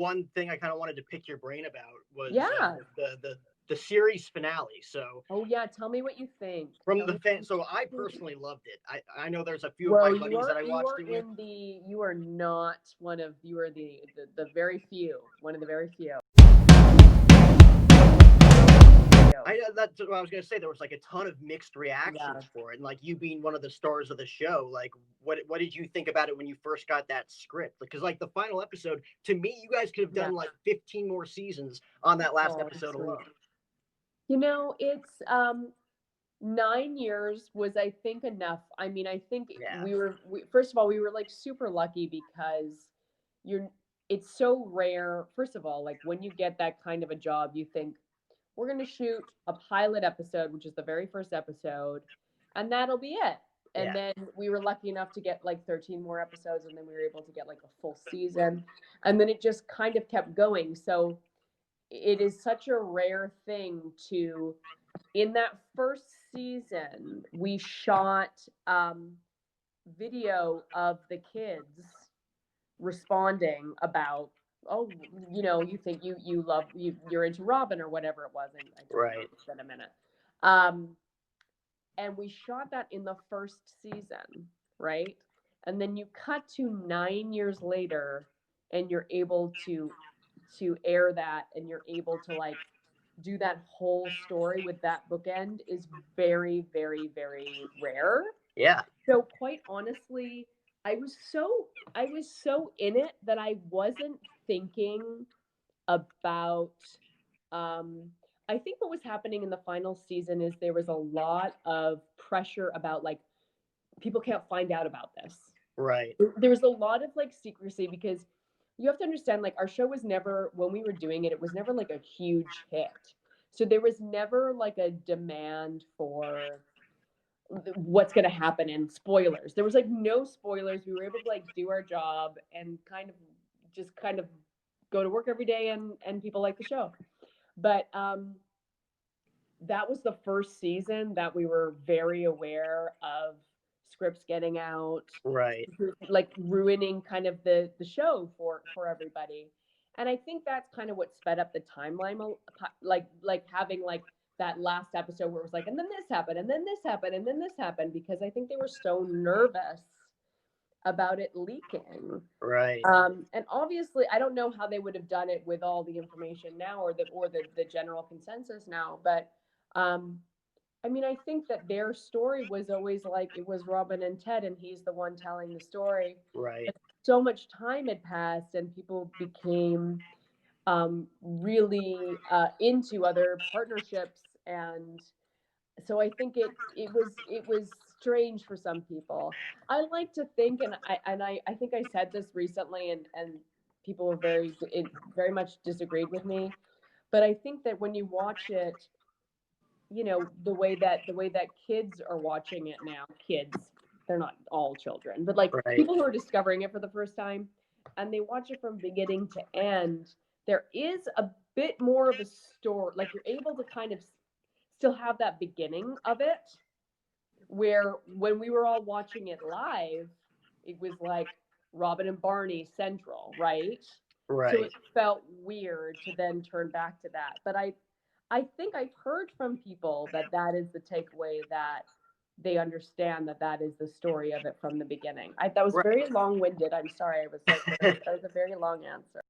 one thing I kind of wanted to pick your brain about was Yeah. the series finale. So Oh yeah, tell me what you think. from Tell the me fan, what so I you think. personally loved it. I know there's a few of my Well, buddies that I you watched are it with. you are not one of you are the very few, one of the very few. That's what I was gonna say. There was like a ton of mixed Yeah. reactions for it, and like you being one of the stars of the show, like what did you think about it when you first got that script? Because like the final episode, to me, you guys could have Yeah. done like 15 more seasons on that last Oh, episode sweet. alone. It's 9 years was I think enough. I mean, I think Yeah, first of all we were like super lucky because you're it's so rare. First of all, like when you get that kind of a job, you think we're going to shoot a pilot episode, which is the very first episode, and that'll be it. And yeah, then we were lucky enough to get like 13 more episodes, and then we were able to get like a full season. And then it just kind of kept going. So it is such a rare thing to, in that first season, we shot video of the kids responding about, oh, you think you love you're into Robin or whatever it was, and I don't remember. right. It's been a minute. Um, and we shot that in the first season, right? And then you cut to 9 years later, and you're able to air that, and you're able to like do that whole story with that bookend is very, very, very rare. Yeah, So quite honestly, I was so in it that I wasn't thinking about um I think what was happening in the final season is there was a lot of pressure about like people can't find out about this. right. There was a lot of like secrecy because you have to understand like our show was never, when we were doing it, it was never like a huge hit. So there was never like a demand for what's going to happen and spoilers. There was like no spoilers. We were able to like do our job and kind of go to work every day, and people like the show. But that was the first season that we were very aware of scripts getting out, Right. like ruining kind of the show for everybody. And I think that's kind of what sped up the timeline, like having like that last episode where it was like, and then this happened, and then this happened, and then this happened, because I think they were so nervous about it leaking. Right. And obviously, I don't know how they would have done it with all the information now, or the general consensus now. But um, I mean, I think that their story was always like it was Robin and Ted, and he's the one telling the story. Right. But so much time had passed, and people became really into other partnerships, and so I think it was strange for some people. I like to think, and I think I said this recently, and people were very much disagreed with me. But I think that when you watch it, the way that kids are watching it now, kids, they're not all children, but like Right. people who are discovering it for the first time, and they watch it from beginning to end, there is a bit more of a story. Like you're able to kind of still have that beginning of it, where when we were all watching it live, it was like Robin and Barney central, right? So Right. it felt weird to then turn back to that. But I think I've heard from people that that is the takeaway, that they understand that that is the story of it from the beginning. That was very long-winded. I'm sorry. I was like, that was a very long answer.